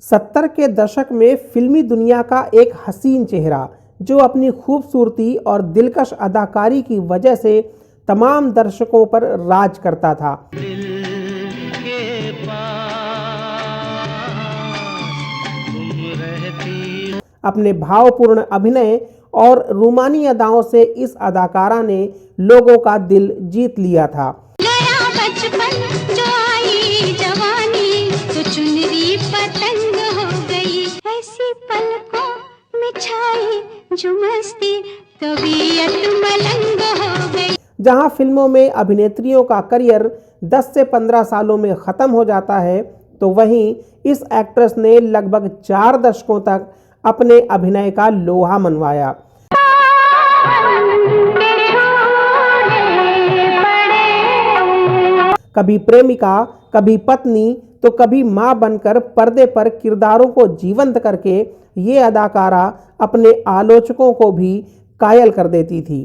70 के दशक में फिल्मी दुनिया का एक हसीन चेहरा जो अपनी खूबसूरती और दिलकश अदाकारी की वजह से तमाम दर्शकों पर राज करता था। अपने भावपूर्ण अभिनय और रूमानी अदाओं से इस अदाकारा ने लोगों का दिल जीत लिया था। गया बचपन जो आई जवानी तो चुनरी पतंग हो गई, ऐसी पलकों में छाई जो मस्ती तबीयत मलंग हो गई। जहां फिल्मों में अभिनेत्रियों का करियर 10 से 15 सालों में ख़त्म हो जाता है, तो वहीं इस एक्ट्रेस ने लगभग 4 दशकों तक अपने अभिनय का लोहा मनवाया। कभी प्रेमिका, कभी पत्नी तो कभी मां बनकर पर्दे पर किरदारों को जीवंत करके ये अदाकारा अपने आलोचकों को भी कायल कर देती थी।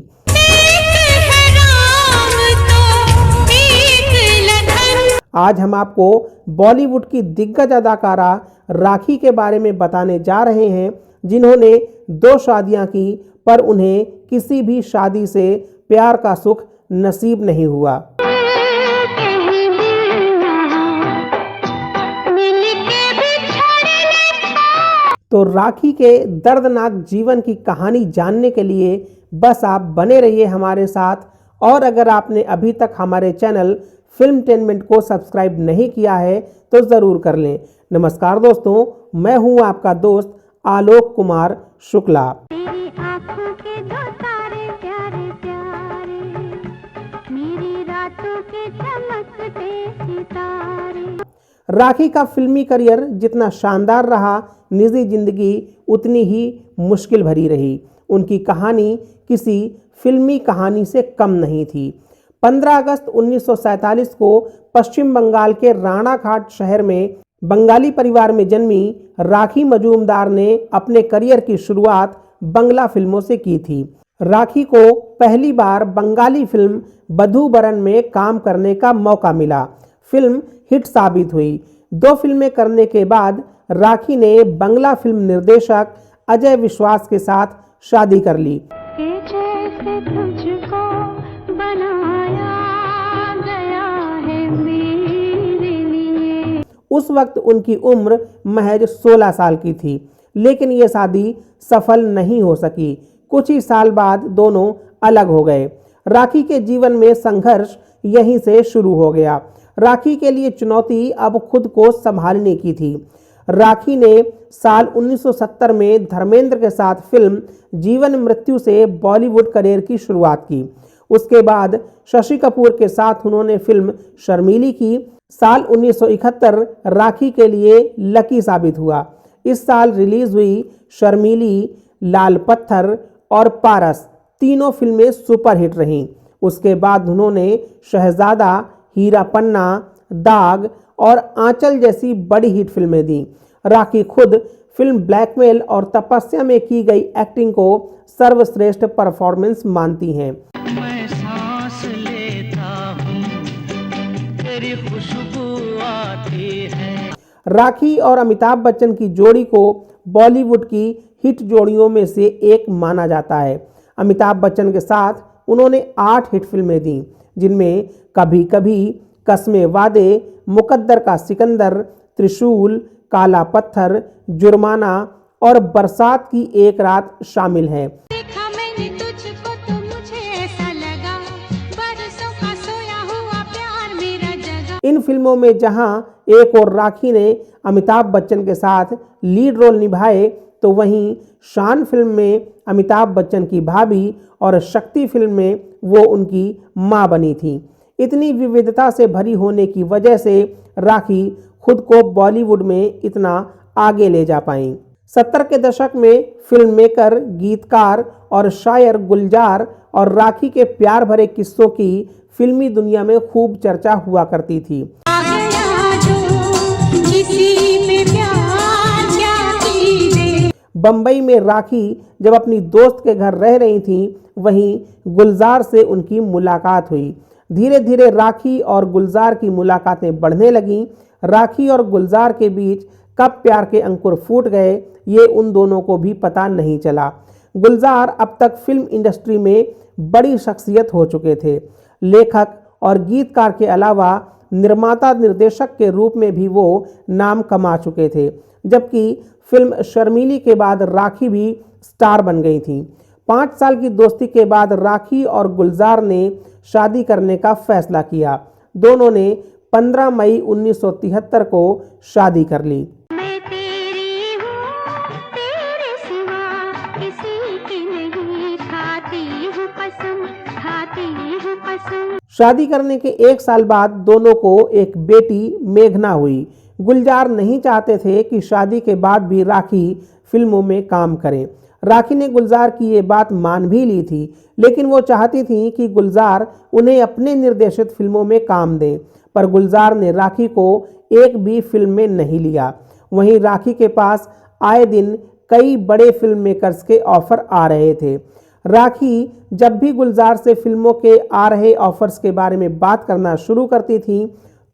आज हम आपको बॉलीवुड की दिग्गज अदाकारा राखी के बारे में बताने जा रहे हैं, जिन्होंने 2 शादियां की पर उन्हें किसी भी शादी से प्यार का सुख नसीब नहीं हुआ। तो राखी के दर्दनाक जीवन की कहानी जानने के लिए बस आप बने रहिए हमारे साथ। और अगर आपने अभी तक हमारे चैनल फिल्मटेनमेंट को सब्सक्राइब नहीं किया है तो ज़रूर कर लें। नमस्कार दोस्तों, मैं हूं आपका दोस्त आलोक कुमार शुक्ला। तेरी आँखों के 2 तारे प्यारे प्यारे, मेरी रातों के चमकते सितारे। राखी का फिल्मी करियर जितना शानदार रहा, निजी जिंदगी उतनी ही मुश्किल भरी रही। उनकी कहानी किसी फिल्मी कहानी से कम नहीं थी। 15 अगस्त 1947 को पश्चिम बंगाल के राणाघाट शहर में बंगाली परिवार में जन्मी राखी मजूमदार ने अपने करियर की शुरुआत बंगला फिल्मों से की थी। राखी को पहली बार बंगाली फिल्म बधू बरन में काम करने का मौका मिला। फिल्म हिट साबित हुई। 2 फिल्में करने के बाद राखी ने बंगला फिल्म निर्देशक अजय विश्वास के साथ शादी कर ली। जैसे तुझको बनाया गया है मेरे लिए। उस वक्त उनकी उम्र महज 16 साल की थी, लेकिन ये शादी सफल नहीं हो सकी। कुछ ही साल बाद दोनों अलग हो गए। राखी के जीवन में संघर्ष यहीं से शुरू हो गया। राखी के लिए चुनौती अब खुद को संभालने की थी। राखी ने साल 1970 में धर्मेंद्र के साथ फिल्म जीवन मृत्यु से बॉलीवुड करियर की शुरुआत की। उसके बाद शशि कपूर के साथ उन्होंने फिल्म शर्मीली की। साल 1971 राखी के लिए लकी साबित हुआ। इस साल रिलीज हुई शर्मीली, लाल पत्थर और पारस, तीनों फिल्में सुपरहिट रहीं। उसके बाद उन्होंने शहजादा, हीरा पन्ना, दाग और आंचल जैसी बड़ी हिट फिल्में दी। राखी खुद फिल्म ब्लैकमेल और तपस्या में की गई एक्टिंग को सर्वश्रेष्ठ परफॉर्मेंस मानती हैं। मैं सांस लेता हूँ, तेरी खुशबू आती है। राखी और अमिताभ बच्चन की जोड़ी को बॉलीवुड की हिट जोड़ियों में से एक माना जाता है। अमिताभ बच्चन के साथ उन्होंने 8 हिट फिल्में दी, जिनमें कभी कभी, कसमे वादे, मुकद्दर का सिकंदर, त्रिशूल, काला पत्थर, जुर्माना और बरसात की एक रात शामिल हैं। देखा मैंने तुझको तो मुझे ऐसा लगा, बरसों का सोया हुआ प्यार मेरा जगा। इन फिल्मों में जहां एक और राखी ने अमिताभ बच्चन के साथ लीड रोल निभाए, तो वहीं शान फिल्म में अमिताभ बच्चन की भाभी और शक्ति फिल्म में वो उनकी मां बनी थी। इतनी विविधता से भरी होने की वजह से राखी खुद को बॉलीवुड में इतना आगे ले जा पाई। 70 के दशक में फिल्म मेकर, गीतकार और शायर गुलजार और राखी के प्यार भरे किस्सों की फिल्मी दुनिया में खूब चर्चा हुआ करती थी। बम्बई में राखी जब अपनी दोस्त के घर रह रही थीं, वहीं गुलजार से उनकी मुलाकात हुई। धीरे धीरे राखी और गुलजार की मुलाकातें बढ़ने लगीं। राखी और गुलजार के बीच कब प्यार के अंकुर फूट गए ये उन दोनों को भी पता नहीं चला। गुलजार अब तक फिल्म इंडस्ट्री में बड़ी शख्सियत हो चुके थे। लेखक और गीतकार के अलावा निर्माता निर्देशक के रूप में भी वो नाम कमा चुके थे, जबकि फिल्म शर्मीली के बाद राखी भी स्टार बन गई थी। 5 साल की दोस्ती के बाद राखी और गुलजार ने शादी करने का फैसला किया। दोनों ने 15 मई 1973 को शादी कर ली। मैं तेरी हूँ तेरे सिवा किसी की नहीं, खाती हूँ कसम खाती हूँ कसम। शादी करने के 1 साल बाद दोनों को एक बेटी मेघना हुई। गुलजार नहीं चाहते थे कि शादी के बाद भी राखी फिल्मों में काम करे। राखी ने गुलजार की ये बात मान भी ली थी, लेकिन वो चाहती थी कि गुलजार उन्हें अपने निर्देशित फिल्मों में काम दें, पर गुलजार ने राखी को एक भी फिल्म में नहीं लिया। वहीं राखी के पास आए दिन कई बड़े फिल्म मेकर्स के ऑफर आ रहे थे। राखी जब भी गुलजार से फिल्मों के आ रहे ऑफर्स के बारे में बात करना शुरू करती थी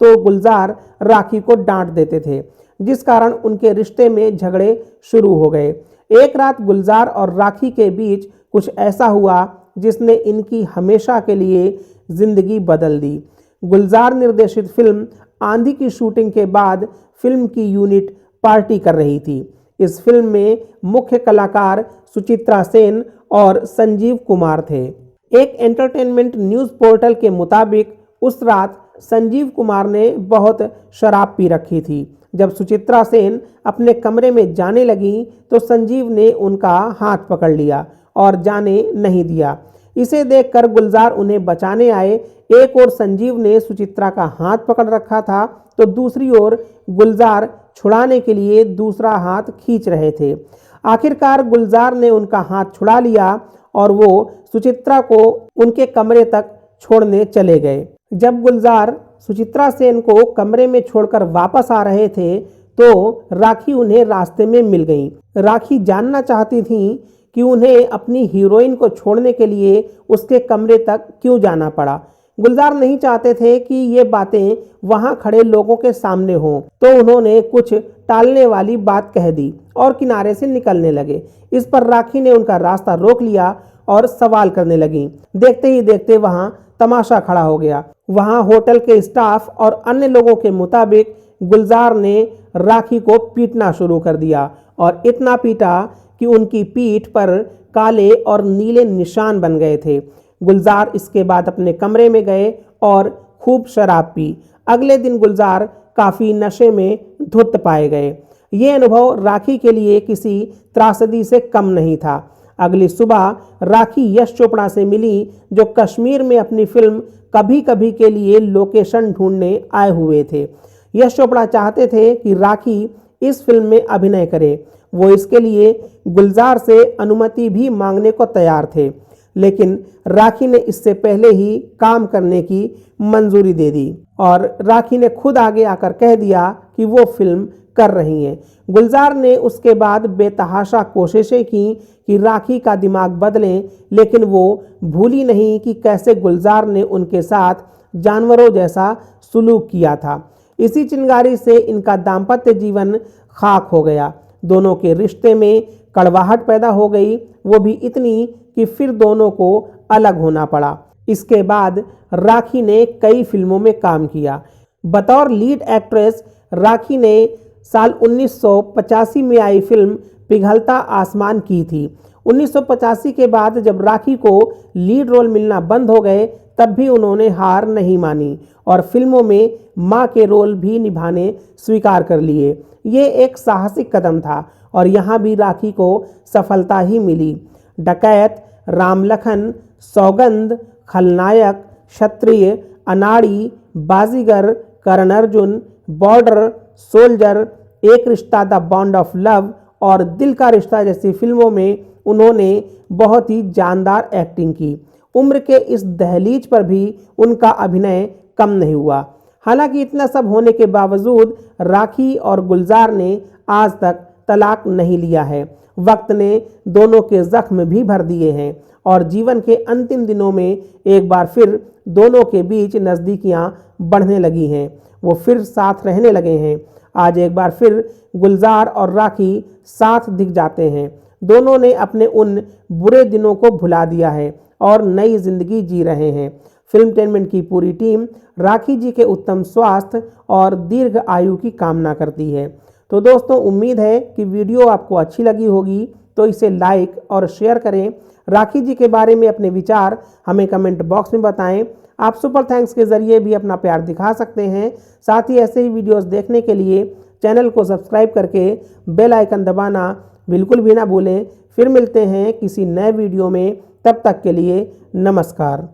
तो गुलजार राखी को डांट देते थे, जिस कारण उनके रिश्ते में झगड़े शुरू हो गए। एक रात गुलजार और राखी के बीच कुछ ऐसा हुआ जिसने इनकी हमेशा के लिए जिंदगी बदल दी। गुलजार निर्देशित फिल्म आंधी की शूटिंग के बाद फिल्म की यूनिट पार्टी कर रही थी। इस फिल्म में मुख्य कलाकार सुचित्रा सेन और संजीव कुमार थे। एक एंटरटेनमेंट न्यूज़ पोर्टल के मुताबिक उस रात संजीव कुमार ने बहुत शराब पी रखी थी। जब सुचित्रा सेन अपने कमरे में जाने लगी तो संजीव ने उनका हाथ पकड़ लिया और जाने नहीं दिया। इसे देखकर गुलजार उन्हें बचाने आए। एक ओर संजीव ने सुचित्रा का हाथ पकड़ रखा था तो दूसरी ओर गुलजार छुड़ाने के लिए दूसरा हाथ खींच रहे थे। आखिरकार गुलजार ने उनका हाथ छुड़ा लिया और वो सुचित्रा को उनके कमरे तक छोड़ने चले गए। जब गुलजार सुचित्रा सेन को कमरे में छोड़कर वापस आ रहे थे तो राखी उन्हें रास्ते में मिल गई। राखी जानना चाहती थी कि उन्हें अपनी हीरोइन को छोड़ने के लिए उसके कमरे तक क्यों जाना पड़ा। गुलजार नहीं चाहते थे कि ये बातें वहां खड़े लोगों के सामने हों, तो उन्होंने कुछ टालने वाली बात कह दी और किनारे से निकलने लगे। इस पर राखी ने उनका रास्ता रोक लिया और सवाल करने लगी। देखते ही देखते वहां तमाशा खड़ा हो गया। वहां होटल के स्टाफ और अन्य लोगों के मुताबिक गुलजार ने राखी को पीटना शुरू कर दिया और इतना पीटा कि उनकी पीठ पर काले और नीले निशान बन गए थे। गुलजार इसके बाद अपने कमरे में गए और खूब शराब पी। अगले दिन गुलजार काफ़ी नशे में धुत पाए गए। ये अनुभव राखी के लिए किसी त्रासदी से कम नहीं था। अगली सुबह राखी यश चोपड़ा से मिली, जो कश्मीर में अपनी फिल्म कभी कभी के लिए लोकेशन ढूंढने आए हुए थे। यश चोपड़ा चाहते थे कि राखी इस फिल्म में अभिनय करे। वो इसके लिए गुलजार से अनुमति भी मांगने को तैयार थे, लेकिन राखी ने इससे पहले ही काम करने की मंजूरी दे दी और राखी ने खुद आगे आकर कह दिया कि वो फिल्म कर रही हैं। गुलजार ने उसके बाद बेतहाशा कोशिशें की कि राखी का दिमाग बदलें, लेकिन वो भूली नहीं कि कैसे गुलजार ने उनके साथ जानवरों जैसा सुलूक किया था। इसी चिंगारी से इनका दाम्पत्य जीवन खाक हो गया। दोनों के रिश्ते में कड़वाहट पैदा हो गई, वो भी इतनी कि फिर दोनों को अलग होना पड़ा। इसके बाद राखी ने कई फिल्मों में काम किया। बतौर लीड एक्ट्रेस राखी ने साल 1985 में आई फिल्म पिघलता आसमान की थी। 1985 के बाद जब राखी को लीड रोल मिलना बंद हो गए तब भी उन्होंने हार नहीं मानी और फिल्मों में मां के रोल भी निभाने स्वीकार कर लिए। ये एक साहसिक कदम था और यहाँ भी राखी को सफलता ही मिली। डकैत, राम लखन, सौगंध, खलनायक, क्षत्रिय, अनाड़ी, बाजीगर, करण अर्जुन, बॉर्डर, सोल्जर, एक रिश्ता द बॉन्ड ऑफ लव और दिल का रिश्ता जैसी फिल्मों में उन्होंने बहुत ही जानदार एक्टिंग की। उम्र के इस दहलीज पर भी उनका अभिनय कम नहीं हुआ। हालांकि इतना सब होने के बावजूद राखी और गुलजार ने आज तक तलाक नहीं लिया है। वक्त ने दोनों के जख्म भी भर दिए हैं और जीवन के अंतिम दिनों में एक बार फिर दोनों के बीच नज़दीकियां बढ़ने लगी हैं। वो फिर साथ रहने लगे हैं। आज एक बार फिर गुलजार और राखी साथ दिख जाते हैं। दोनों ने अपने उन बुरे दिनों को भुला दिया है और नई जिंदगी जी रहे हैं। फिल्मटेनमेंट की पूरी टीम राखी जी के उत्तम स्वास्थ्य और दीर्घ आयु की कामना करती है। तो दोस्तों, उम्मीद है कि वीडियो आपको अच्छी लगी होगी, तो इसे लाइक और शेयर करें। राखी जी के बारे में अपने विचार हमें कमेंट बॉक्स में बताएं। आप सुपर थैंक्स के जरिए भी अपना प्यार दिखा सकते हैं। साथ ही ऐसे ही वीडियोस देखने के लिए चैनल को सब्सक्राइब करके बेल आइकन दबाना बिल्कुल भी ना भूलें। फिर मिलते हैं किसी नए वीडियो में, तब तक के लिए नमस्कार।